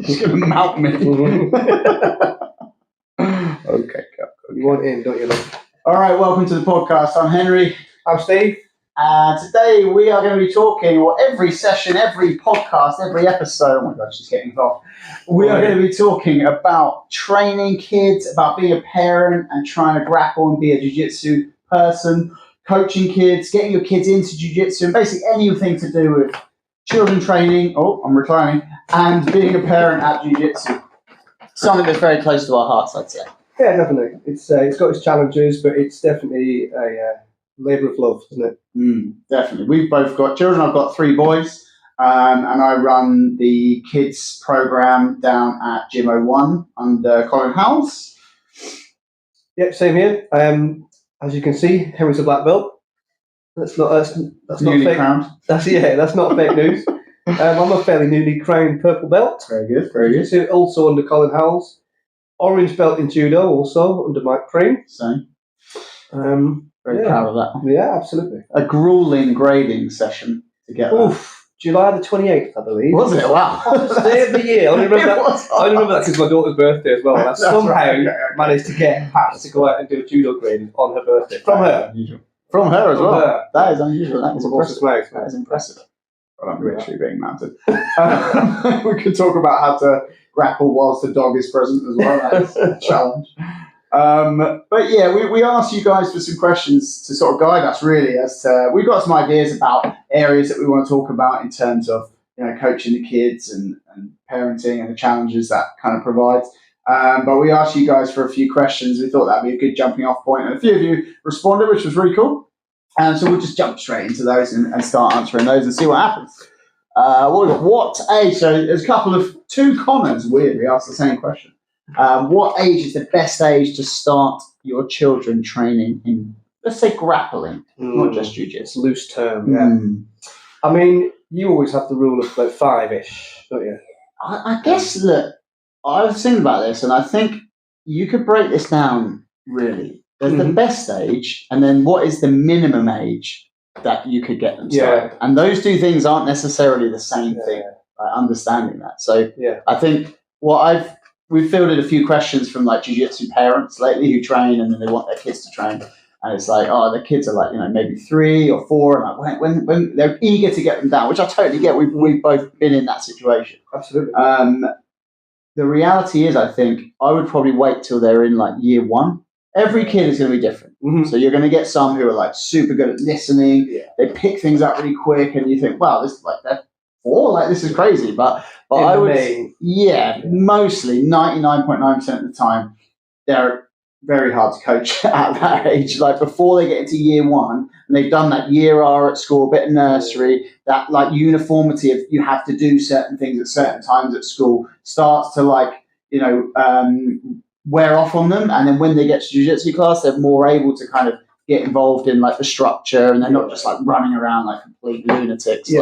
He's going to mount me. Okay, cool. You want in, don't you? Look? All right, welcome to the podcast. I'm Henry. I'm Steve. Today we are going to be talking, or every session, every podcast, every episode, oh my God, she's getting off. We are going to be talking about training kids, about being a parent and trying to grapple and be a jiu-jitsu person, coaching kids, getting your kids into jiu-jitsu, and basically anything to do with children training, I'm reclining, and being a parent at jiu-jitsu. Something that's very close to our hearts, I'd say. Yeah, definitely. It's got its challenges, but it's definitely a labour of love, isn't it? Definitely. We've both got children. I've got 3 boys, and I run the kids program down at Gym 01 under Colin Howells. Yep, same here. As you can see, Henry's a black belt. That's not Newly fake. crowned. That's not fake news. I'm a fairly newly crowned purple belt. Very good, very good. So also under Colin Howells. Orange belt in judo, also under Mike Crane. Same. Very proud of that. Yeah, absolutely. A grueling grading session to get that. July the 28th, I believe. Was it? Wow. Hottest day of the year. I only remember that because my daughter's birthday as well. I somehow managed to get Pat to go out and do a judo grading on her birthday. From her. From her as well. Her. That is unusual. That is impressive. Mouth, that is impressive. Well, I'm literally being mounted. We could talk about how to grapple whilst the dog is present as well. That is a challenge. But yeah, we asked you guys for some questions to sort of guide us really as to, we've got some ideas about areas that we want to talk about in terms of, coaching the kids and parenting and the challenges that kind of provides. But we asked you guys for a few questions. We thought that'd be a good jumping off point, and a few of you responded, which was really cool. So we'll just jump straight into those and start answering those and see what happens. What age? So there's a couple of 2 Connors, weirdly, asked the same question. What age is the best age to start your children training in, let's say, grappling, not just jiu-jitsu? It's a loose term, yeah. I mean, you always have the rule of about 5-ish, don't you? I guess that I was thinking about this, and I think you could break this down, really. There's the best age, and then what is the minimum age that you could get them started? Yeah. And those 2 things aren't necessarily the same thing, understanding that. So I think we've fielded a few questions from like jiu-jitsu parents lately who train and then they want their kids to train. And it's like, the kids are like, maybe 3 or 4. And like when they're eager to get them down, which I totally get. We've both been in that situation. Absolutely. The reality is, I think I would probably wait till they're in like year 1. Every kid is going to be different. So you're going to get some who are like super good at listening. Yeah. They pick things up really quick, and you think, wow, this is like that. 4, like this is crazy. But I would, mostly 99.9% of the time, they're very hard to coach at that age. Like before they get into year 1, and they've done that year R at school, a bit of nursery, that like uniformity of you have to do certain things at certain times at school starts to wear off on them, and then when they get to jiu-jitsu class, they're more able to kind of get involved in like the structure, and they're not just like running around like complete lunatics.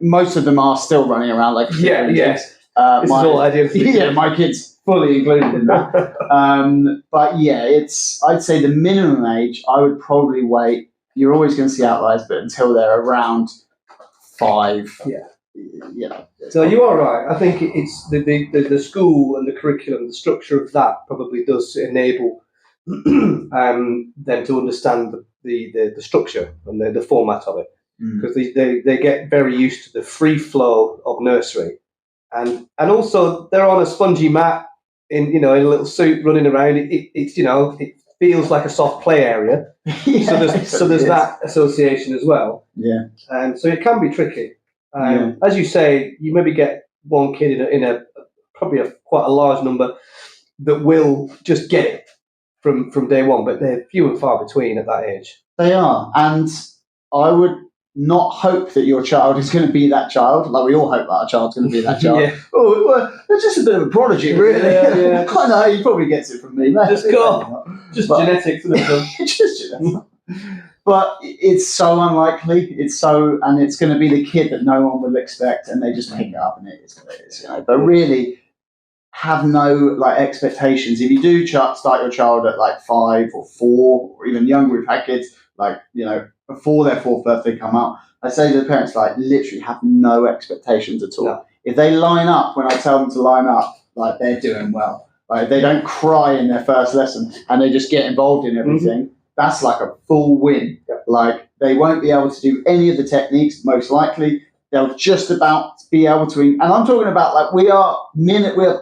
Most of them are still running around like lunatics. This is all ideal. My kids fully included in that. But yeah, I'd say the minimum age I would probably wait. You're always going to see outliers, but until they're around 5. So you are right. I think it's the school and the curriculum, the structure of that probably does enable them to understand the structure and the format of it, because they get very used to the free flow of nursery, and also they're on a spongy mat in a little suit running around. It feels like a soft play area. So there's that association as well. Yeah. So it can be tricky. As you say, you maybe get one kid in a probably quite a large number that will just get it from day one, but they're few and far between at that age. They are, and I would not hope that your child is going to be that child. Like we all hope that our child's going to be that child. Well, they're just a bit of a prodigy, really. I know, he probably gets it from me. Just genetics, isn't it? Just genetics. But it's so unlikely. And it's going to be the kid that no one will expect, and they just pick it up, and it is what it is. But really, have no expectations. If you do start your child at 5 or 4 or even younger, we've had kids before their 4th birthday come out. I say to the parents, literally have no expectations at all. No. if they line up when I tell them to line up, like they're doing well. Like they don't cry in their first lesson and they just get involved in everything. That's like a full win. Like they won't be able to do any of the techniques, most likely. They'll just about be able to, and I'm talking about like we're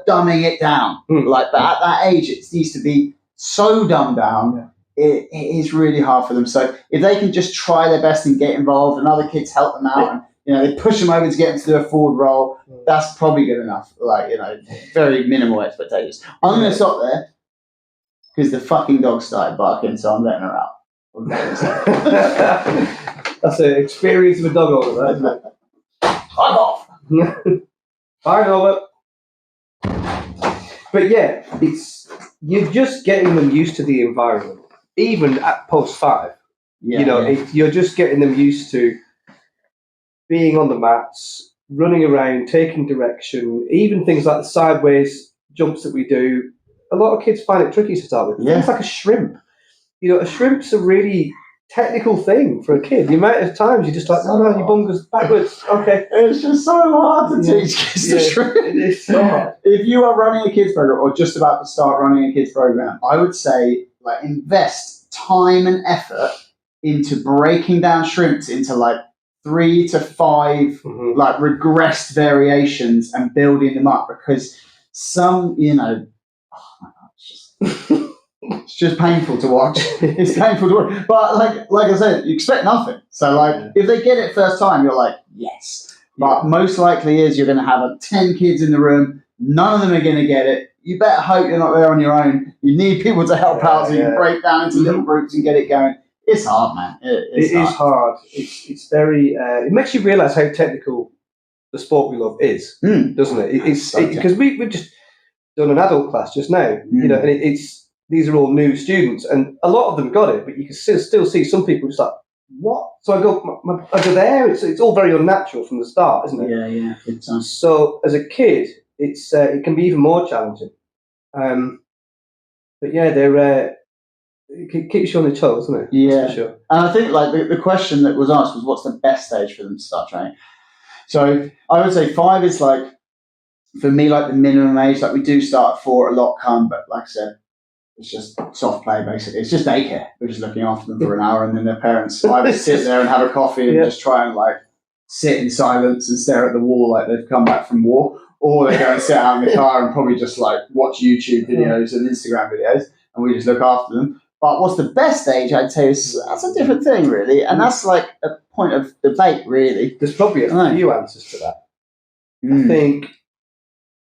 dumbing it down. Like, but at that age, it needs to be so dumbed down. It is really hard for them. So if they can just try their best and get involved, and other kids help them out, and they push them over to get them to do a forward roll, that's probably good enough. Like very minimal expectations. I'm going to stop there because the fucking dog started barking, so I'm letting her out. That's an experience of a dog owner, right? Isn't it? I'm off. I know it. But yeah, you're just getting them used to the environment, even at post 5. You're just getting them used to being on the mats, running around, taking direction, even things like the sideways jumps that we do. A lot of kids find it tricky to start with. It's like a shrimp. A shrimp's a really technical thing for a kid. The amount of times you're just like, no, your bum goes backwards. Okay. It's just so hard to teach kids to shrimp. It is so hard. If you are running a kids program or just about to start running a kids program, I would say like invest time and effort into breaking down shrimps into like 3 to 5 like regressed variations and building them up, because some, oh my God, it's just painful to watch. It's painful to watch. But like I said, you expect nothing. So if they get it first time, you're like, yes. But most likely you're going to have 10 kids in the room. None of them are going to get it. You better hope you're not there on your own. You need people to help out so you can break down into little groups and get it going. It's hard, man. It is hard. It's very. It makes you realise how technical the sport we love is, doesn't it? It's because we've just done an adult class just now, and it's. These are all new students, and a lot of them got it, but you can still see some people just like, what? So I go there. It's all very unnatural from the start, isn't it? Yeah. So as a kid, it can be even more challenging. But yeah, it keeps you on your toes, doesn't it? Yeah, that's for sure. And I think like the question that was asked was, what's the best stage for them to start training? So I would say 5 is like, for me, like the minimum age. Like we do start at 4, a lot come, but like I said, it's just soft play, basically. It's just daycare. We're just looking after them for an hour, and then their parents either sit there and have a coffee and just try and like sit in silence and stare at the wall like they've come back from war, or they go and sit out in the car and probably just like watch YouTube videos and Instagram videos, and we just look after them. But what's the best age? I'd say that's a different thing, really, and that's like a point of debate, really. There's probably a few answers to that. I think.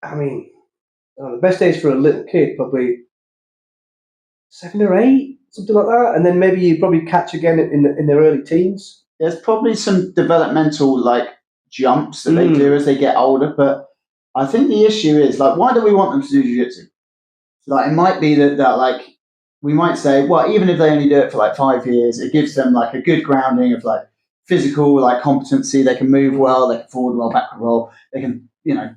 I mean, the best age for a little kid probably 7 or 8, something like that, and then maybe you probably catch again in their early teens. There's probably some developmental like jumps that they do as they get older, but I think the issue is like, why do we want them to do jiu-jitsu? Like, it might be that like we might say, well, even if they only do it for like 5 years, it gives them like a good grounding of like physical like competency. They can move well, they can forward roll, backward roll, they can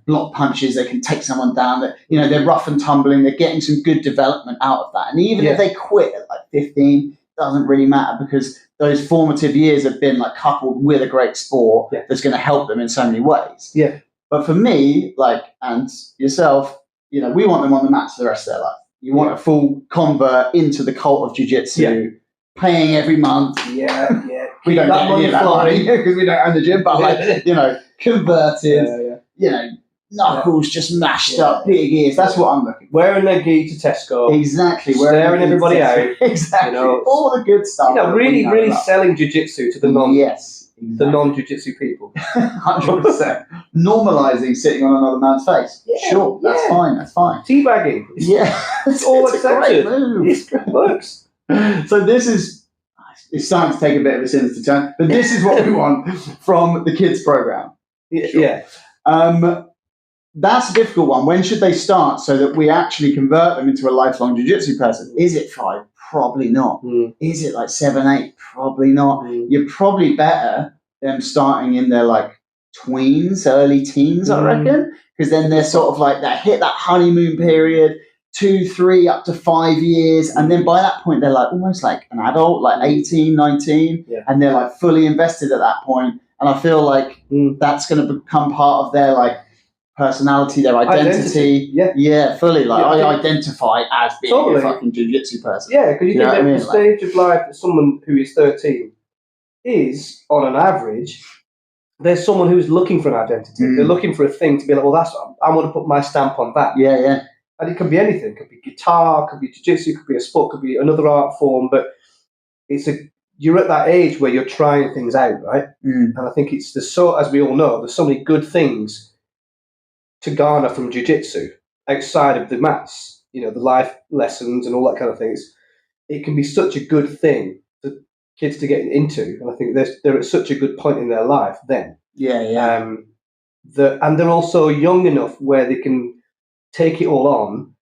block punches, they can take someone down, that they're rough and tumbling, they're getting some good development out of that. And even if they quit at like 15, it doesn't really matter, because those formative years have been like coupled with a great sport that's going to help them in so many ways. But for me, like, and yourself, we want them on the mat for the rest of their life. You want a full convert into the cult of jiu-jitsu, paying every month. We don't get any of that money because we don't own the gym, but like, converted, knuckles just mashed up, big ears. That's what I'm looking for. Wearing their gi to Tesco. Exactly. Staring everybody out. Exactly. All the good stuff. Really selling jiu-jitsu to the non-jiu-jitsu people. 100%. Normalising sitting on another man's face. Sure, that's fine. Teabagging. It's all Great accepted. move. It works. So it's starting to take a bit of a sinister turn, but this is what we want from the kids program. That's a difficult one. When should they start so that we actually convert them into a lifelong jiu-jitsu person? Is it 5? Probably not. Is it like 7, 8? Probably not. You're probably better them starting in their like tweens, early teens, I reckon, because then they're sort of like that, hit that honeymoon period, 2, 3, up to 5 years, and then by that point they're like almost like an adult, like 18, 19, and they're like fully invested at that point. And I feel like that's going to become part of their like personality, their identity. Yeah, fully. Like I identify as being a fucking jiu-jitsu person. Yeah, because you think that the stage of life that someone who is 13 is, on an average, there's someone who's looking for an identity. They're looking for a thing to be like, well, I want to put my stamp on that. Yeah, yeah. And it can be anything. It could be guitar, it could be jiu-jitsu, it could be a sport, it could be another art form. But you're at that age where you're trying things out, right? And I think as we all know, there's so many good things to garner from jiu-jitsu outside of the mats. You know, the life lessons and all that kind of things. It can be such a good thing for kids to get into, and I think they're at such a good point in their life then. Yeah, yeah. And they're also young enough where they can take it all on,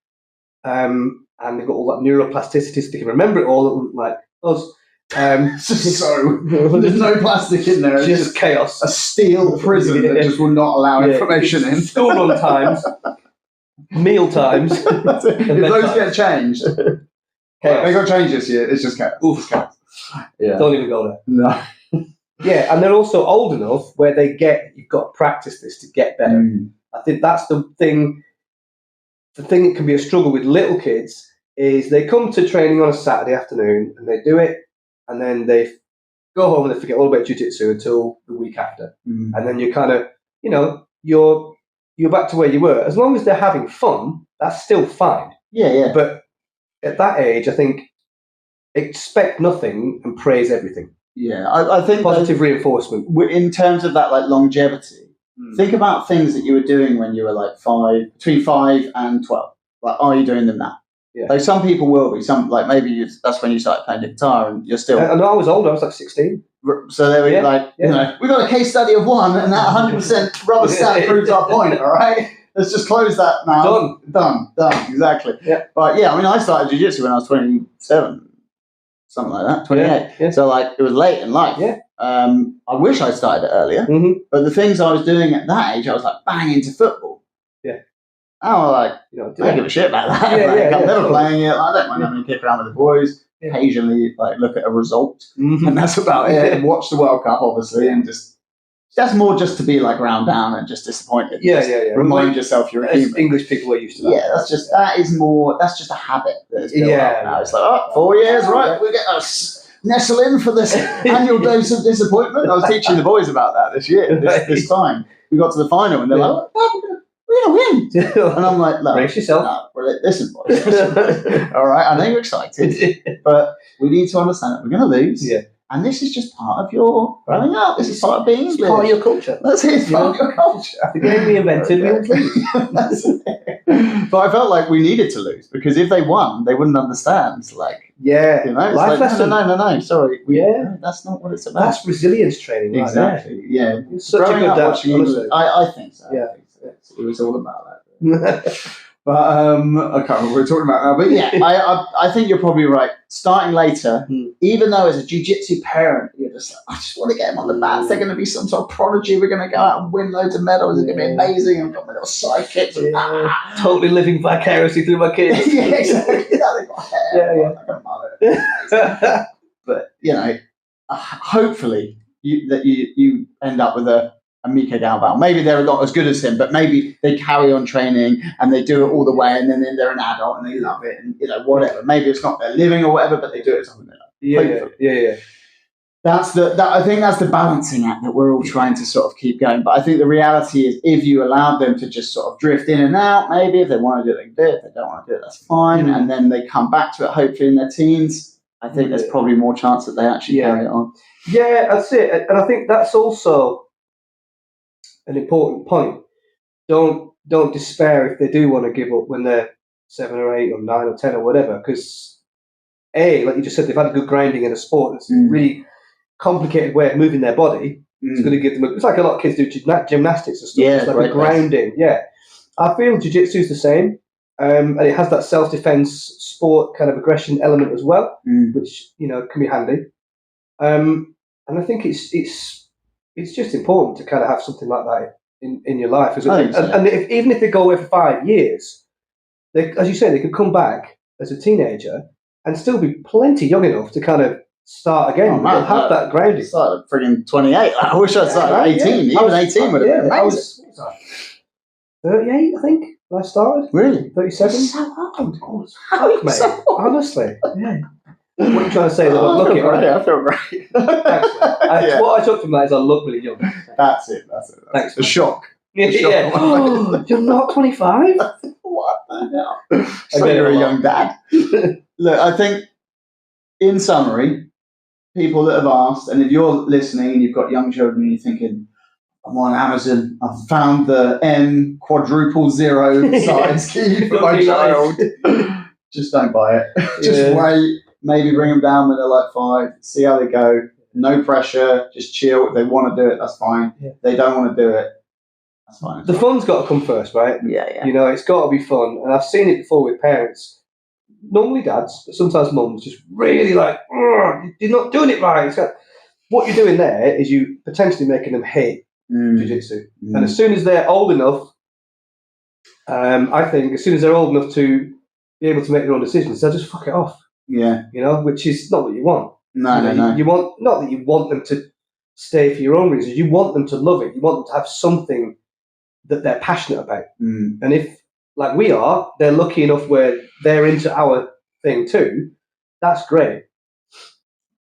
and they've got all that neuroplasticity, so they can remember it all, like us. So there's no plastic in there. It's just chaos. A steel prison that just will not allow information in. School run times, meal times. If those get changed, they got changed this year. It's just chaos. Oof. Chaos. Yeah. Don't even go there. No. Yeah, and they're also old enough where you've got to practice this to get better. I think that's the thing. The thing that can be a struggle with little kids is they come to training on a Saturday afternoon and they do it, and then they go home and they forget all about jiu-jitsu until the week after. And then you're kind of, you're back to where you were. As long as they're having fun, that's still fine. Yeah, yeah. But at that age, I think, expect nothing and praise everything. Yeah, I think positive reinforcement. In terms of that, like longevity, think about things that you were doing when you were like between 5 and 12. Like, are you doing them now? Yeah. Like some people will be. Some like maybe that's when you started playing the guitar and you're still. I know I was older. I was like 16. So there we we got a case study of one, and that 100% rubber stamp proves our point. All right, let's just close that now. Done. Exactly. Yeah. But yeah, I mean, I started jiu-jitsu when I was 27. Something like that, 28. Yeah. So like it was late in life. Yeah. I wish I started it earlier, but the things I was doing at that age, I was like bang into football. Yeah. I was like, I don't give a shit about that. I'm never playing it. I don't mind having a kick around with the boys. Yeah. Occasionally, like look at a result, and that's about it. And watch the World Cup, obviously, and that's more just to be like round down and just disappointed. Yeah. Remind yourself you're a human. English people are used to that. Yeah, that's just a habit that's built up now. It's like 4 years, right? We get us nestle in for this annual dose of disappointment. I was teaching the boys about that this year. This time we got to the final, and they're like, we're gonna win, and I'm like, brace yourself. Listen, boys. All right, I know you're excited, but we need to understand that we're gonna lose. Yeah. And this is just part of your growing up. This is part of being part of your culture. That's it. It's part of your culture. The game we invented, we would lose. But I felt like we needed to lose because if they won, they wouldn't understand. Like, life lesson. No. Sorry. That's not what it's about. That's resilience training. Right? Exactly. Yeah. It's such a good dad. I think so. Yeah. It was all about that. But I can't remember what we're talking about now. But yeah, I think you're probably right. Starting later, even though as a jiu-jitsu parent, you're just like, I just want to get them on the mats. They're going to be some sort of prodigy. We're going to go out and win loads of medals. It's going to be amazing. I've got my little sidekicks. Totally living vicariously through my kids. Yeah, exactly. They've got hair. But hopefully you end up with a Mika Galval. Maybe they're not as good as him, but maybe they carry on training and they do it all the way, and then they're an adult and they love it, and whatever. Maybe it's not their living or whatever, but they do it something like that. Yeah. I think that's the balancing act that we're all trying to sort of keep going. But I think the reality is, if you allowed them to just sort of drift in and out, maybe if they want to do it, they can do it. If they don't want to do it, that's fine. And then they come back to it, hopefully in their teens. I think there's probably more chance that they actually carry it on. Yeah, that's it. And I think that's also an important point. Don't despair if they do want to give up when they're 7 or 8 or 9 or 10 or whatever, because like you just said, they've had a good grinding in a sport that's a really complicated way of moving their body. It's going to give them it's like a lot of kids do gymnastics and stuff. It's like a grounding. Yeah, I feel jiu-jitsu is the same, and it has that self-defense sport kind of aggression element as well, which can be handy. And I think it's just important to kind of have something like that in your life. And even if they go away for 5 years, as you say, they could come back as a teenager and still be plenty young enough to kind of start again. They'll have that grounding. I started at friggin' 28. I wish I'd started at 18. Even 18 would have been amazing. 38, I think, when I started. Really? 37. So old. Oh, fuck, mate. So old. Honestly. Yeah. What are you trying to say? Is I don't look it, right? I feel great. Thanks, mate. Yeah. What I took from that is I look really young. That's it. Thanks, A mate. shock. Yeah. Oh, you're not 25? What the hell? So you're a young dad. Look, I think, in summary, people that have asked, and if you're listening and you've got young children and you're thinking, I'm on Amazon, I've found the M quadruple zero size key for my child. Just don't buy it. Just wait. Maybe bring them down when they're like 5. See how they go. No pressure. Just chill. If they want to do it, that's fine. Yeah. If they don't want to do it, that's fine. The fun's got to come first, right? Yeah. You know, it's got to be fun. And I've seen it before with parents. Normally dads, but sometimes mums, just really like, you're not doing it right. What you're doing there is you potentially making them hate jiu-jitsu. And as soon as they're old enough, I think as soon as they're old enough to be able to make their own decisions, they'll just fuck it off. Yeah. You know, which is not what you want. No. You want, not that you want them to stay for your own reasons, you want them to love it. You want them to have something that they're passionate about. And if, like we are, they're lucky enough where they're into our thing too, that's great.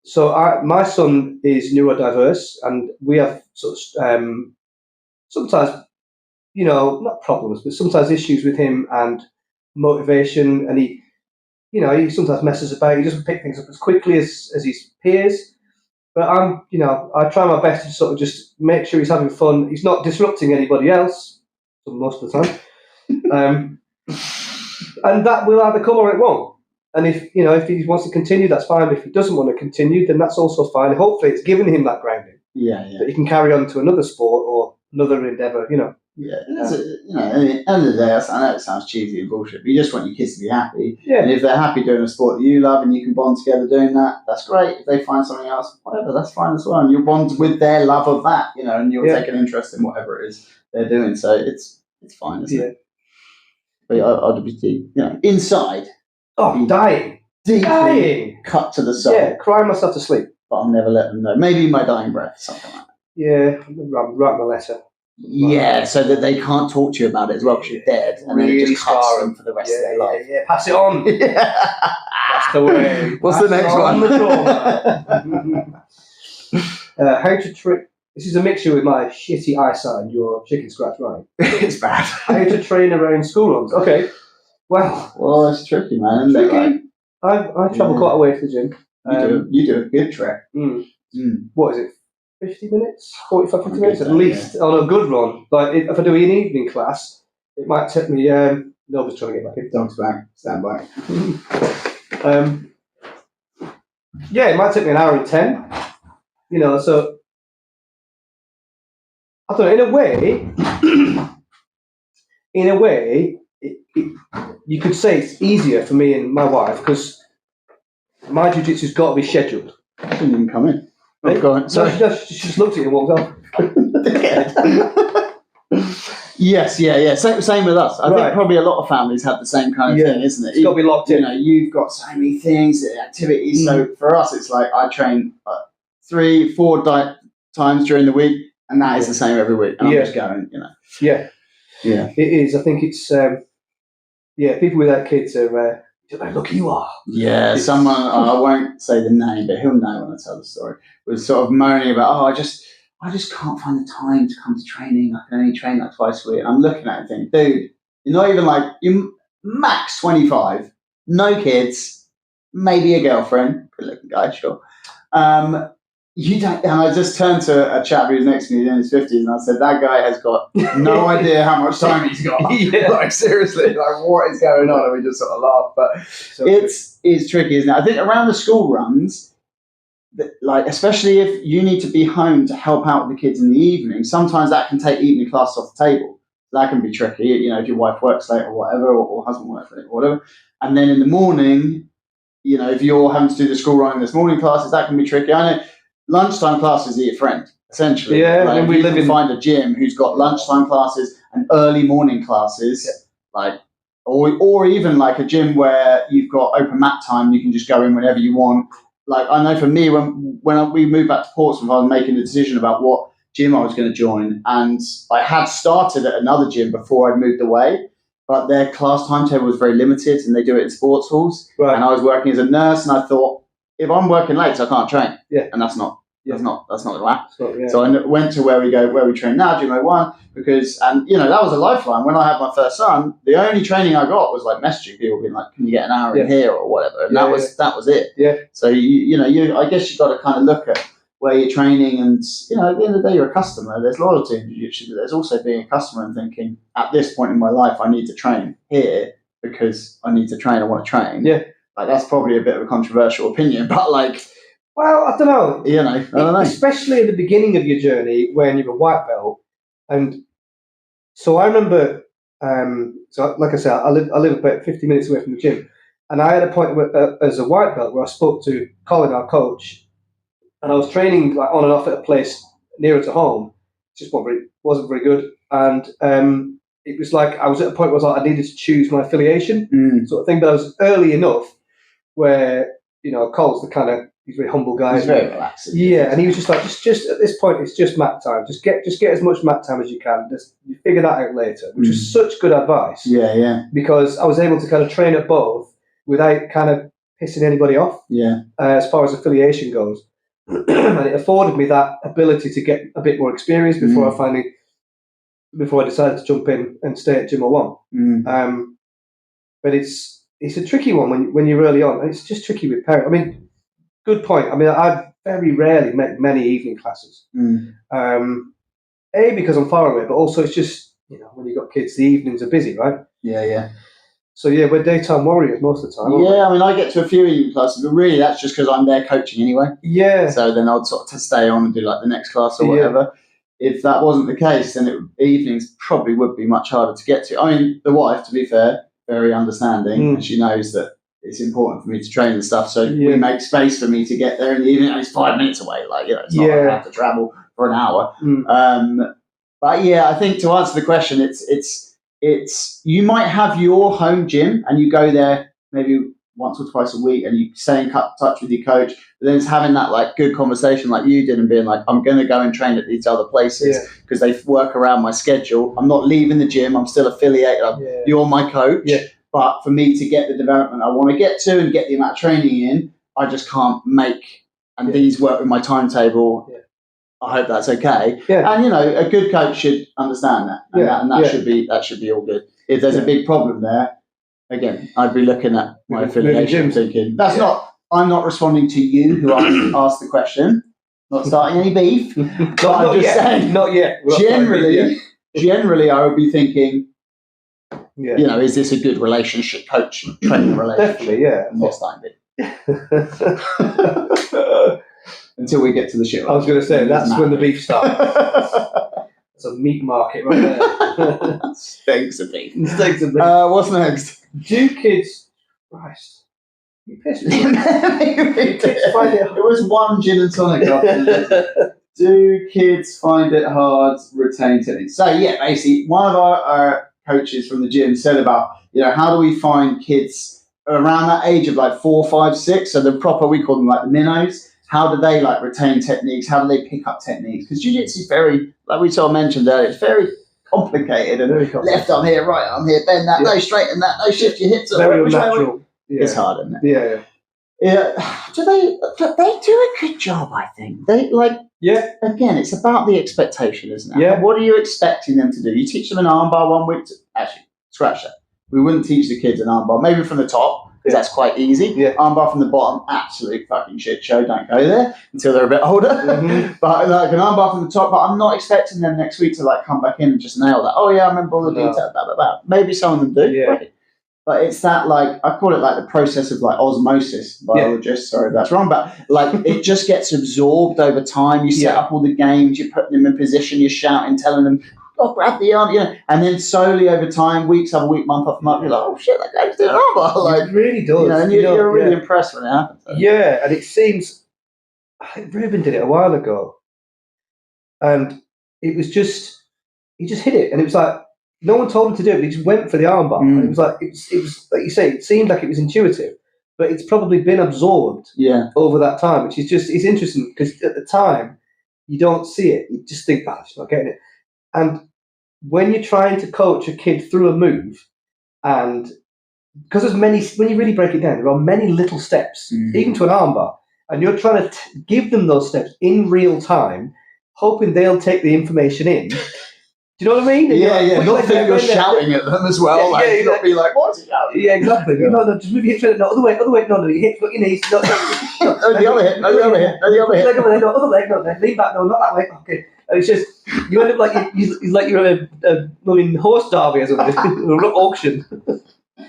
So my son is neurodiverse, and we have sort of sometimes, you know, not problems, but sometimes issues with him and motivation, and he sometimes messes about. He doesn't pick things up as quickly as his peers. But I try my best to sort of just make sure he's having fun. He's not disrupting anybody else most of the time. And that will either come or it won't. And if he wants to continue, that's fine. But if he doesn't want to continue, then that's also fine. Hopefully it's given him that grounding. Yeah. That he can carry on to another sport or another endeavour, Yeah, at the end of the day, I know it sounds cheesy and bullshit, but you just want your kids to be happy. Yeah. And if they're happy doing a sport that you love and you can bond together doing that, that's great. If they find something else, whatever, that's fine as well. And you'll bond with their love of that, and you'll take an interest in whatever it is they're doing. So it's fine, isn't it? But I'd be, inside. Oh, dying. Deeply cut to the soul. Yeah, crying myself to sleep. But I'll never let them know. Maybe my dying breath, something like that. Yeah, write my letter. Yeah, so that they can't talk to you about it as well because you're dead, and really then it just cuts them for the rest of their life. Yeah, pass it on. That's the way. What's the next one? How to trick. This is a mixture with my shitty eyesight and your chicken scratch running. It's bad. How to train around school runs. Okay. Well, it's tricky, man. Tricky. I travel quite a way to the gym. You do a good trek. What is it? 50 minutes? 45, 50 minutes at least on a good run. But if I do an evening class, it might take me. Nova's trying to get back in. Dog's back. Stand by. It might take me an hour and 10. So I don't know. In a way, you could say it's easier for me and my wife because my jiu-jitsu's got to be scheduled. I didn't even come in. Right? Go on. Sorry. No, she just looked at you and walked off. Yes. Same with us. I think probably a lot of families have the same kind of thing, isn't it? It's got to be locked in. You've got so many things, activities. So for us, it's like I train 3-4 times during the week, and that is the same every week. And I'm just going, Yeah. It is. I think it's. People without kids are. Look, you are. Yeah, someone, I won't say the name, but he'll know when I tell the story, was sort of moaning about, I just can't find the time to come to training. I can only train like twice a week. And I'm looking at it thinking, dude, you're not even you're max 25, no kids, maybe a girlfriend, good looking guy, sure. You don't, and I just turned to a chap who was next to me in his 50s and I said, that guy has got no idea how much time he's got. Seriously, what is going on? And we just sort of laugh. But it's tricky, isn't it? I think around the school runs, especially if you need to be home to help out with the kids in the evening, sometimes that can take evening classes off the table. That can be tricky, if your wife works late or whatever, or husband works late or whatever. And then in the morning, if you're having to do the school run in this morning classes, that can be tricky. I know lunchtime classes are your friend, essentially. Yeah, and we live in find a gym who's got lunchtime classes and early morning classes, or even like a gym where you've got open mat time, you can just go in whenever you want. Like I know for me, when we moved back to Portsmouth, I was making a decision about what gym I was going to join, and I had started at another gym before I'd moved away, but their class timetable was very limited, and they do it in sports halls. Right. And I was working as a nurse, and I thought, if I'm working late, I can't train. Yeah. And that's not going to happen. Yeah. So I went to where we train now, Gym 01, because, and that was a lifeline. When I had my first son, the only training I got was like messaging people, being like, "Can you get an hour in here or whatever?" And that was it. Yeah. So I guess you've got to kind of look at where you're training, and at the end of the day, you're a customer. There's loyalty in jiu-jitsu, but there's also being a customer and thinking, at this point in my life, I need to train here because I need to train. I want to train. Yeah. Like, that's probably a bit of a controversial opinion, but like. Well, I don't know. I don't know. Especially at the beginning of your journey when you're a white belt. And so I remember, so like I said, I live about 50 minutes away from the gym. And I had a point as a white belt where I spoke to Colin, our coach, and I was training like on and off at a place nearer to home. It just wasn't very good. And it was like I was at a point where I needed to choose my affiliation sort of thing. But I was early enough where, Cole's the kind of, he's a very humble guy. He's very relaxed. Yeah, and he was just like, just at this point, it's just mat time. Just get as much mat time as you can. You figure that out later, which was such good advice. Yeah. Because I was able to kind of train at both without kind of pissing anybody off. Yeah. As far as affiliation goes, and it afforded me that ability to get a bit more experience before I decided to jump in and stay at Gym 01. But it's a tricky one when you're early on. It's just tricky with parents. I mean, good point. I mean, I very rarely make many evening classes. Because I'm far away, but also it's just, when you've got kids, the evenings are busy, right? Yeah. So we're daytime warriors most of the time. Yeah, I mean, I get to a few evening classes, but really that's just because I'm there coaching anyway. Yeah. So then I'd sort of stay on and do like the next class or whatever. If that wasn't the case, then evenings probably would be much harder to get to. I mean, the wife, to be fair, very understanding, and she knows that it's important for me to train and stuff. So we make space for me to get there in the evening. And it's 5 minutes away. Like, it's not like I have to travel for an hour. But yeah, I think to answer the question, it's you might have your home gym and you go there maybe once or twice a week and you stay in touch with your coach, but then it's having that like good conversation like you did and being like, I'm going to go and train at these other places because they work around my schedule. I'm not leaving the gym. I'm still affiliated. You're my coach. Yeah. But for me to get the development I want to get to and get the amount of training in, I just can't make, and these work with my timetable. Yeah. I hope that's okay. Yeah. And a good coach should understand that. And that should be all good. If there's a big problem there, again, I'd be looking at my affiliation thinking, I'm not responding to you who asked the question, not starting any beef. But I'm just saying, not yet. Generally I would be thinking, is this a good relationship, coach training relationship? Definitely, yeah. I'm not starting beef. Until we get to the shit. I was going to say, that's when the beef starts. It's a meat market right there. Steaks of beef. What's next? Do kids... Christ. You pissed me. It was one gin and tonic. Do kids find it hard to retain technique? So basically, one of our coaches from the gym said about, how do we find kids around that age of like 4, 5, 6? So the proper, we call them like the minnows. How do they like retain techniques? How do they pick up techniques? Because jiu-jitsu is very, like we sort of mentioned earlier, it's very complicated. And left arm here, right arm here, bend that, no straighten that, no shift your hips. Very unnatural. It's hard, isn't it? Yeah. Do they do a good job, I think. Again, it's about the expectation, isn't it? Yeah. What are you expecting them to do? You teach them an armbar 1 week. Actually, scratch that. We wouldn't teach the kids an armbar. Maybe from the top. Because that's quite easy. Yeah. Armbar from the bottom, absolute fucking shit show. Don't go there until they're a bit older. But like an armbar from the top, but I'm not expecting them next week to like come back in and just nail that. Oh yeah, I remember all the details. Blah, blah, blah. Maybe some of them do. Yeah. Right. But it's that like, I call it like the process of like osmosis. Biologists, sorry if that's wrong, but like it just gets absorbed over time. You set up all the games, you're putting them in position, you're shouting, telling them, grab the arm, and then slowly over time, weeks after week, month after month, you're like, oh shit, that guy's doing an armbar. Like, it really does. And you're really impressed when it happens. So. Yeah, and it seems, I think Ruben did it a while ago, and it was just, he just hit it, and it was like, no one told him to do it, but he just went for the armbar. And it was like, it was like you say, it seemed like it was intuitive, but it's probably been absorbed over that time, which is just, it's interesting, because at the time, you don't see it. You just think, she's not getting it. And when you're trying to coach a kid through a move, and because there's many, when you really break it down, there are many little steps, even to an armbar, and you're trying to give them those steps in real time, hoping they'll take the information in. Do you know what I mean? Yeah. Not think you're shouting at them as well. Not be like, what's he shouting? Yeah, exactly. Yeah. No, just move your hips. No, other way. No, your hips. Look your knees. No, the other hip. No, the other hip. No, the other hip. Leg over there. No, other leg. No, there. Lean back. No, not that way. Okay. And it's just you end up like you're at a horse derby or something, or auction.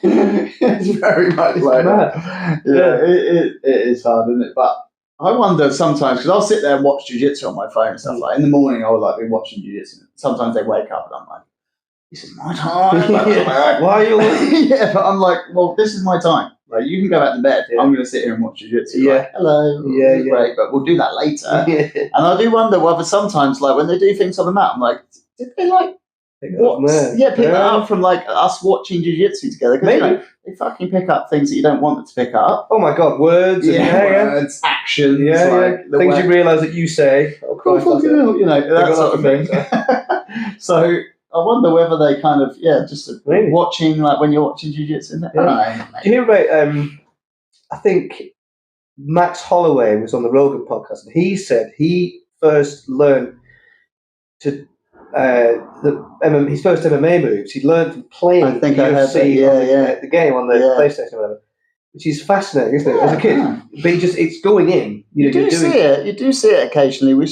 It's very much like that. Yeah, it is hard, isn't it? But I wonder sometimes, because I'll sit there and watch jiu-jitsu on my phone and stuff. Like in the morning, I would be watching jiu-jitsu. Sometimes they wake up and I'm like, "This is my time." Why are you? Yeah, but I'm like, well, this is my time. Like you can go back to bed. Yeah. I'm going to sit here and watch jiu-jitsu. Yeah. Like, hello. Yeah, great, but we'll do that later. Yeah. And I do wonder whether sometimes, like when they do things on the mat, I'm like, did they like? Pick that up from like us watching jiu-jitsu together. Because they fucking pick up things that you don't want them to pick up. Oh my god, words, words, actions, things you realise that you say. That sort of thing. So I wonder whether they kind of just watching, like when you're watching jiu-jitsu. Do you hear about? I think Max Holloway was on the Rogan podcast, and he said he first learned to. His first MMA moves he learned from playing the UFC the game on the PlayStation or whatever, which is fascinating, isn't it? As a kid, but it's going in. You do see it occasionally. We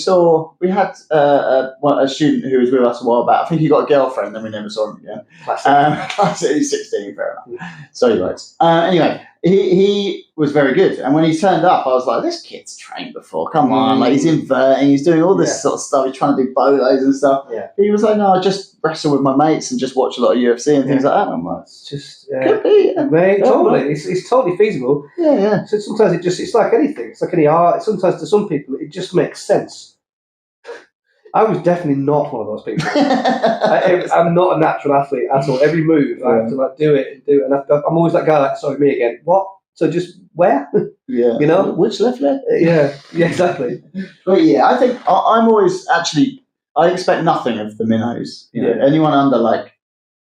had a student who was with us a while back. I think he got a girlfriend, then we never saw him again. Classic. He's 16, fair enough. So he writes. Anyway, he was very good, and when he turned up, I was like, "This kid's trained before. Come on!" Like he's inverting, he's doing all this sort of stuff. He's trying to do bolos and stuff. Yeah. He was like, "No, I just wrestle with my mates and just watch a lot of UFC and things like that." And I'm like, "It's just could be, mate, totally. It's totally feasible." Yeah. So sometimes it's like anything. It's like any art. Sometimes to some people it just makes sense. I was definitely not one of those people. I'm not a natural athlete at all. Every move I have to do it, and I'm always that guy. Sorry, me again. What? So just where? Yeah. Which left leg? Yeah, exactly. But I think I'm always actually. I expect nothing of the minnows. Anyone under like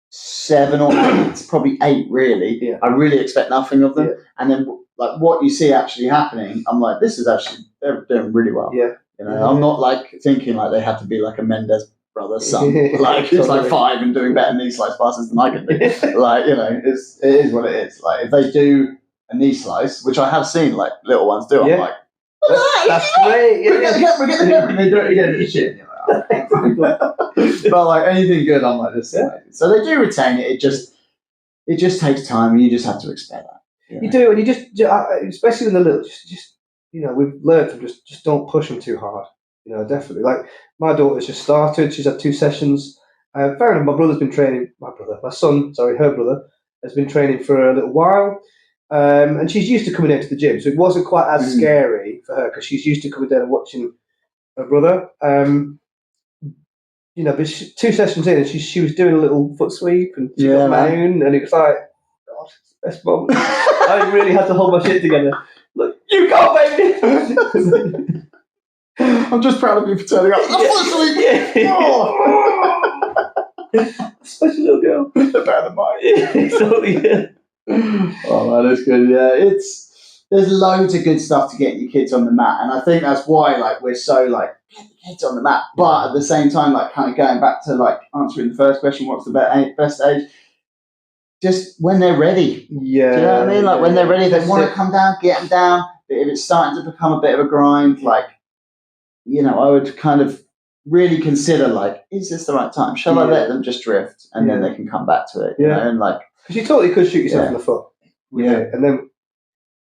7 or 8, probably 8 really. Yeah. I really expect nothing of them. Yeah. And then like what you see actually happening, I'm like, this is actually they're doing really well. Yeah. I'm not like thinking like they have to be like a Mendes brother's son, like who's like 5 and doing better knee slice passes than I can do. Like it is what it is. Like if they do a knee slice, which I have seen like little ones do, I'm like, that's great. We're getting the camera. They do it again. It's shit. But like anything good, I'm like this. So they do retain it. It just takes time, and you just have to expect that. You do, and you just especially in the little, just we've learned from just don't push them too hard. Definitely. Like my daughter's just started. She's had 2 sessions. Fair enough. My son, her brother, has been training for a little while, and she's used to coming down to the gym, so it wasn't quite as scary for her because she's used to coming down and watching her brother. But 2 sessions in, and she was doing a little foot sweep and she got down, and it was like, God, it's the best moment. I really had to hold my shit together. Look, you go, baby. I'm just proud of you for turning up. Special little girl. They're better than mine. Totally. Oh, that is good. Yeah, there's loads of good stuff to get your kids on the mat, and I think that's why like we're so like get the kids on the mat. But at the same time, like kind of going back to like answering the first question, what's the best age? Just when they're ready. Yeah. Do you know what I mean? Like when they're ready, they want to come down, get them down. But if it's starting to become a bit of a grind, like I would kind of really consider like, is this the right time? Shall I let them just drift and then they can come back to it? You know, and like because you totally could shoot yourself in the foot. And then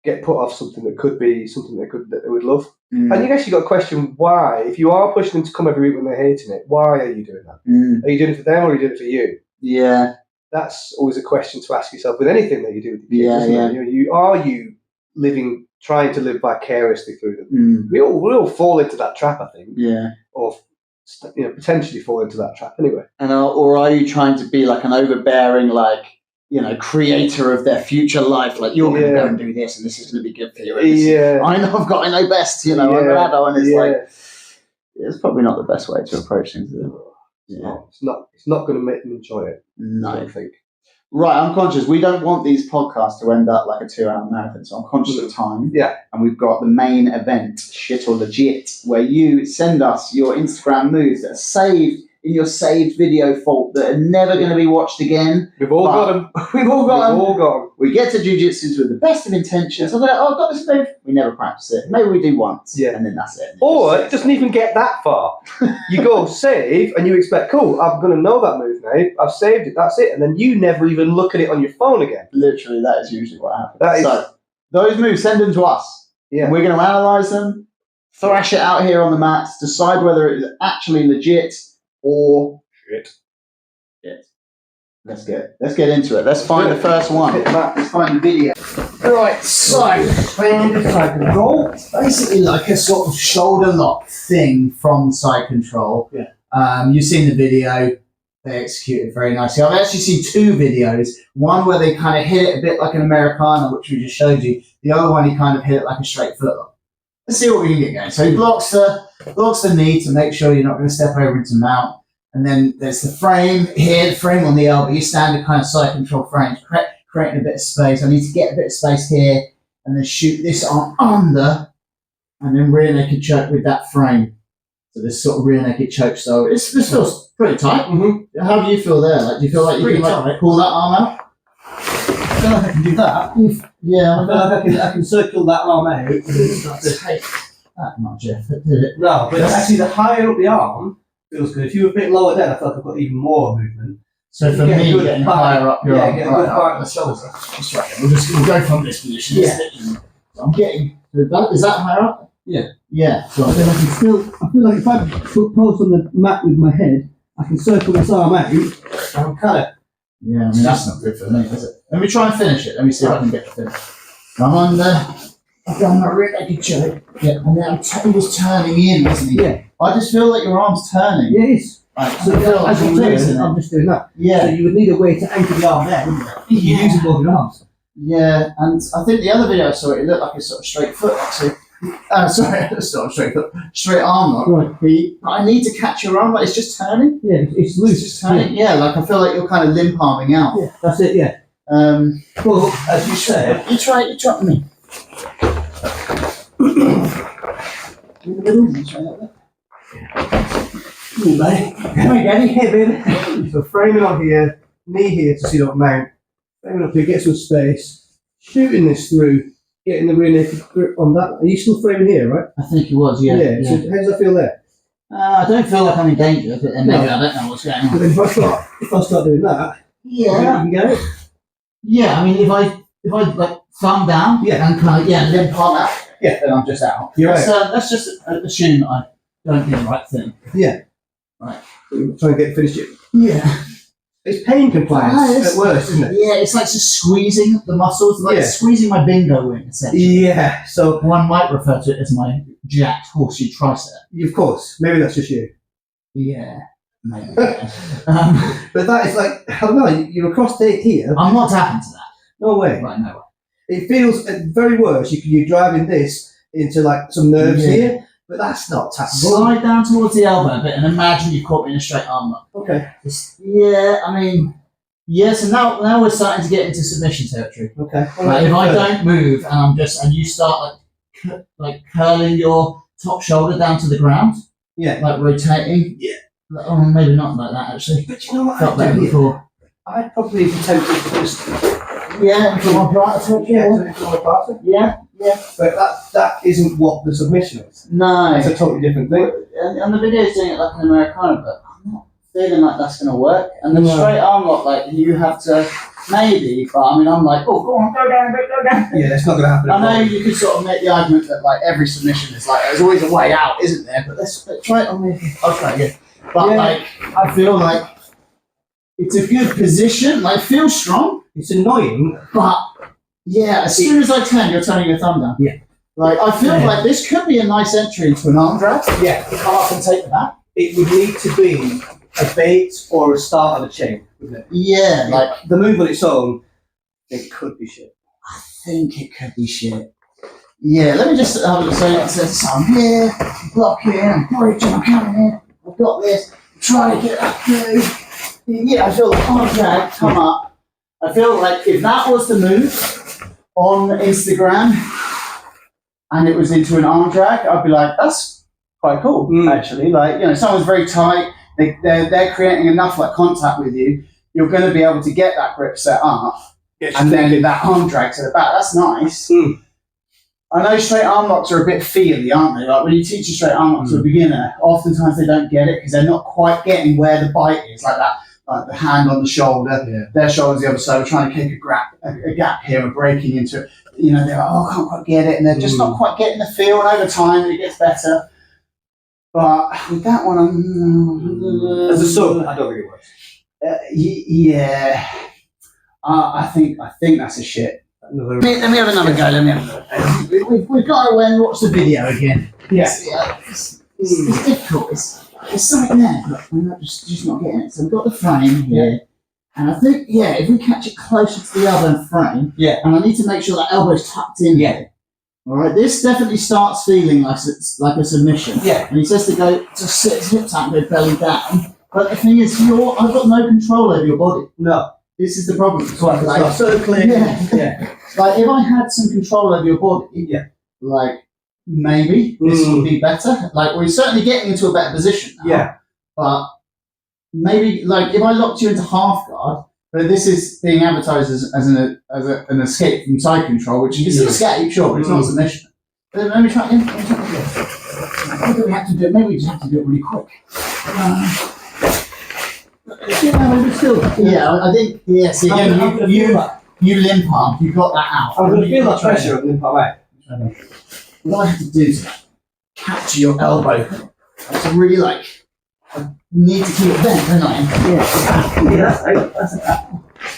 get put off something that could be something that they would love. And you guess you got to question why, if you are pushing them to come every week when they're hating it, why are you doing that? Are you doing it for them or are you doing it for you? Yeah. That's always a question to ask yourself with anything that you do with your kids. Are you trying to live vicariously through them? We all fall into that trap, I think. Yeah. Or potentially fall into that trap anyway. And or are you trying to be like an overbearing, like creator of their future life? Like you're going to go and do this, and this is going to be good for you. I know best. I'm an adult, and it's like it's probably not the best way to approach things. It's not going to make them enjoy it. No. I don't think. Right, I'm conscious. We don't want these podcasts to end up like a 2-hour marathon, so I'm conscious of time. Yeah. And we've got the main event, Shit or Legit, where you send us your Instagram moves that are saved in your saved video vault that are never going to be watched again. We've all got them. We've all got them. We've all got them. We get to jiu-jitsu with the best of intentions. I'm like, oh, I've got this move. We never practice it. Maybe we do once, and then that's it. Or it doesn't even get that far. You go save, and you expect, cool, I'm going to know that move now. I've saved it, that's it. And then you never even look at it on your phone again. Literally, that is usually what happens. So, those moves, send them to us. Yeah. And we're going to analyse them, thrash it out here on the mats, decide whether it is actually legit or shit. Let's get into it. Let's find the first one. Let's find the video. Alright, so side control. Basically like a sort of shoulder lock thing from side control. Yeah. You've seen the video. They execute it very nicely. I've actually seen 2 videos. One where they kind of hit it a bit like an Americana, which we just showed you. The other one he kind of hit it like a straight foot lock. Let's see what we can get going. So he blocks the knee to make sure you're not going to step over into mount. And then there's the frame here, the frame on the elbow. You standard kind of side control frames, creating a bit of space. I need to get a bit of space here and then shoot this arm under and then rear naked choke with that frame. So this sort of rear naked choke. So this feels pretty tight. Mm-hmm. How do you feel there? Like, do you feel like you can like pull that arm out? I feel like I can do that. Yeah. I feel like I can circle that arm out. And not take that much effort, did it? No, but actually the higher up the arm feels good. If you were a bit lower down, I feel like I've got even more movement. So for me, getting higher up your arm, get a good part of the shoulder. That's right. We'll go from this position. Yeah. I'm getting. Is that higher up? Yeah. Yeah. So I feel like if I put post on the mat with my head, I can circle this arm out. I'm kind of. Yeah, I mean that's not good for me, is it? Let me try and finish it. Let me see if I can get the finish. I'm under. I've done my rear naked choke. Yeah, and then he was turning in, wasn't he? Yeah. I just feel like your arm's turning. Yeah, it is. Right. So as you turn, I'm just doing that. Yeah. So you would need a way to anchor the arm there, wouldn't you? Yeah. You're using both your arms. Yeah, and I think the other video I saw, it looked like a sort of straight foot, actually. Sorry, it's not a straight foot, straight arm lock. Right. I need to catch your arm, like it's just turning. Yeah, it's loose. It's just turning. Yeah, like I feel like you're kind of limp arming out. Yeah, that's it. Yeah. Well, as you said, you try me. In the middle, you try that bit. Come on, Daddy. Hey, baby. so framing on here, knee here to see that mount. Framing up here, get some space. Shooting this through, getting the rear naked grip on that. Are you still framing here, right? I think he was, yeah. So how does that feel there? I don't feel like I'm in danger, but then maybe I don't know what's going But on. then if I start doing that, you Yeah. can get it. Yeah, I mean, if I like thumb down, and kind of limp arm out, then I'm just out. You're right. Let's just assume that I don't do the right thing. Yeah. Right. Try and get finished it. Yeah. It's pain compliance at worst, isn't it? Yeah, it's like just squeezing the muscles, like squeezing my bingo wing, essentially. Yeah. So one might refer to it as my jacked horseshoe tricep. Of course. Maybe that's just you. Yeah. Maybe. But that is like, I don't know, you're across here. I'm not tapping to that. No way. Right, no way. It feels, at very worst, you're driving this into like some nerves here, but that's not tappable. Slide down towards the elbow a bit and imagine you caught me in a straight arm lock. Okay. So now we're starting to get into submission territory. Okay. Like if I don't move and you start like curling your top shoulder down to the ground. Yeah. Like rotating. Yeah. Oh, maybe not like that actually. But you know what? Felt that before. I'd probably be tempted to just. Yeah, into my partner. Yeah. But that isn't what the submission is. No. It's a totally different thing. And the video's doing it like an Americana, but I'm not feeling like that's going to work. And the straight arm lock, like you have to maybe, but I mean, I'm like, oh, go on, go down a bit, go down. Yeah, it's not going to happen. I know you could sort of make the argument that like every submission is like there's always a way out, isn't there? But let's try it on me. I'll try it again. But like I feel like it's a good position. Like feels strong. It's annoying, but as soon as I turn, you're turning your thumb down. Yeah. Like I feel like this could be a nice entry into an arm drag. Yeah. To come up and take the back. It would need to be a bait or a start of a chain, wouldn't it? Yeah, like the move on its own, it could be shit. I think it could be shit. Yeah, let me just have a look. So I'm here, blocking, I'm breaching, I'm coming in, I've got this, I'm trying to get that through. Yeah, I feel the arm drag come up. I feel like if that was the move on Instagram and it was into an arm drag, I'd be like, that's quite cool, actually. Like, you know, someone's very tight, they're creating enough like contact with you, you're going to be able to get that grip set up, and then that arm drag to the back. That's nice. I know straight arm locks are a bit feely, aren't they? Like when you teach a straight arm lock to a beginner, oftentimes they don't get it because they're not quite getting where the bite is, like that. Like the hand on the shoulder, their shoulder's the other side, we're trying to kick a gap here and breaking into it. You know, they're like, oh, I can't quite get it, and they're just not quite getting the feel, and over time it gets better. But with that one, as a sub, I don't think it works. Yeah, I think that's a shit. Let me have another go. We've got to watch the video again. It's difficult. There's something there, but we're not just not getting it. So we've got the frame here, and I think if we catch it closer to the elbow frame, and I need to make sure that elbow's tucked in. All right, this definitely starts feeling like it's like a submission. And he says to go to sit his hips out and go belly down. But the thing is, I've got no control over your body. No, this is the problem. Like circling. Like if I had some control over your body, like maybe this would be better. Like we're certainly getting into a better position now. But maybe like if I locked you into half guard, but this is being advertised as an escape from side control, which is an escape, sure, but it's not a submission. Let me try again. What do we have to do? Maybe we just have to do it really quick. I think. See again, you limp arm. You got that out. I'm going to feel that pressure and limp away. What I have to do is capture your elbow. That's really like. I need to keep it bent, don't I?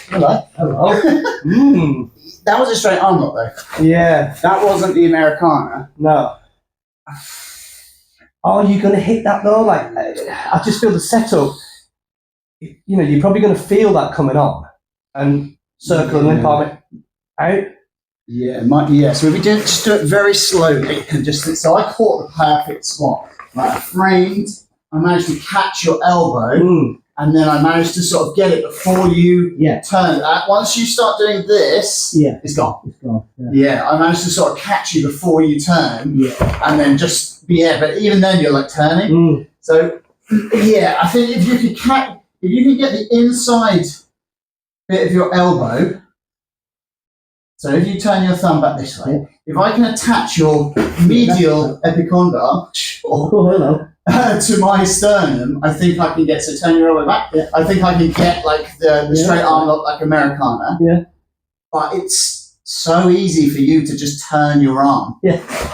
Hello. That was a straight arm lock, though. That wasn't the Americana. No. Are you going to hit that though? Like, I just feel the setup. You know, you're probably going to feel that coming on, and circle and limp arm out. So we just do it very slowly, and so I caught the perfect spot. Like I framed, I managed to catch your elbow, and then I managed to sort of get it before you turn. Once you start doing this, it's gone. It's gone. I managed to sort of catch you before you turn, and then just but even then you're like turning. So I think if you can get the inside bit of your elbow, so if you turn your thumb back this way, if I can attach your medial epicondyle to my sternum, I think I can get, so turn your elbow back, I think I can get like the straight arm lock like Americana. But it's so easy for you to just turn your arm.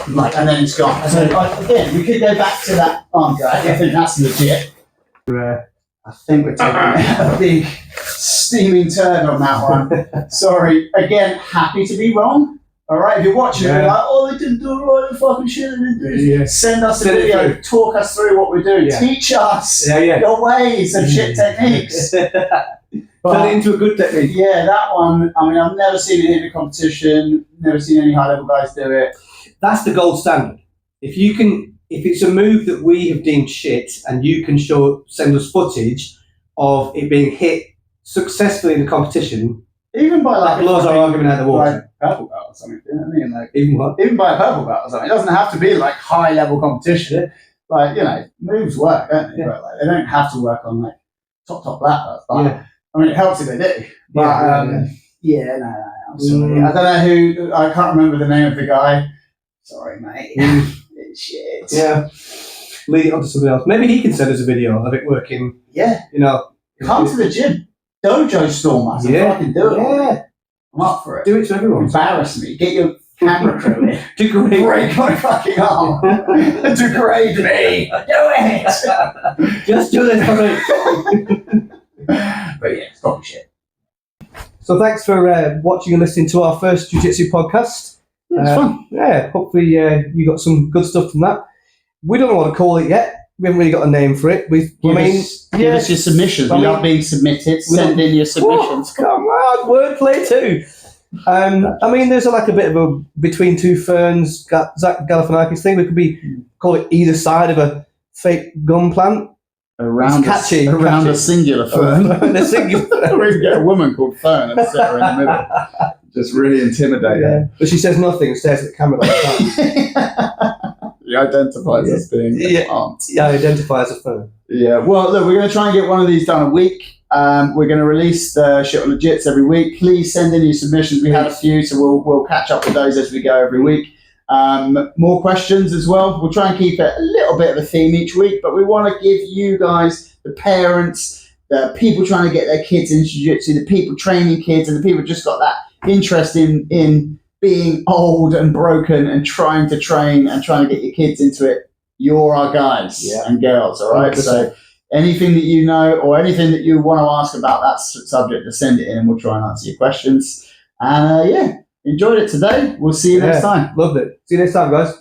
Like, and then it's gone. So again, we could go back to that arm drag. I think that's legit. I think we're taking a big steaming turn on that one. Sorry. Again, happy to be wrong. All right, if you're watching it, you're like, oh, they didn't do it right, fucking shit, they didn't do it. Send us a video, talk us through what we're doing. Teach us your ways of shit techniques. Turn it into a good technique. That one, I mean, I've never seen it in a competition, never seen any high-level guys do it. That's the gold standard. If it's a move that we have deemed shit and you can send us footage of it being hit successfully in the competition, even by like that blows our argument out of the water. Purple belt or something, you know what I mean? Like even by a purple belt or something. It doesn't have to be like high level competition. Like, you know, moves work, don't they? But, like, they don't have to work on like top black belts. But I mean, it helps if they do. But I'm sorry. I don't know who. I can't remember the name of the guy. Sorry, mate. Shit. Lead it on to somebody else. Maybe he can send us a video of it working. You know, come to the gym. Dojo storm us. I can do it. I'm up for it. Do it to everyone. Embarrass me. Get your camera crew in. Degrade. Break my fucking arm. Degrade me. Do it. Just do this for me. But it's probably shit. So thanks for watching and listening to our first jiu-jitsu podcast. It's fun. Hopefully you got some good stuff from that. We don't know what to call it yet. We haven't really got a name for it. Give us your submissions. We love being submitted. Send in your submissions. Come on, wordplay too. I mean, there's like a bit of a between two ferns, Zach Galifianakis thing. We could be call it either side of a fake gum plant. Around a singular fern. Around a singular fern. Or even get a woman called Fern and sit her in the middle. Just really intimidating. Yeah. But she says nothing and stares at the camera the whole time. He identifies as being an aunt. Yeah, identify as a fern. Yeah. Well, look, we're going to try and get one of these done a week. We're going to release the shit on the jits every week. Please send in your submissions. We had a few, so we'll catch up with those as we go every week. More questions as well. We'll try and keep it a little bit of a theme each week, but we want to give you guys, the parents, the people trying to get their kids into jiu-jitsu, the people training kids, and the people just got that interest in being old and broken and trying to train and trying to get your kids into it. You're our guys and girls, all right? 100%. So anything that you know or anything that you want to ask about that subject, just send it in and we'll try and answer your questions. And enjoyed it today. We'll see you next time. Loved it. See you next time, guys.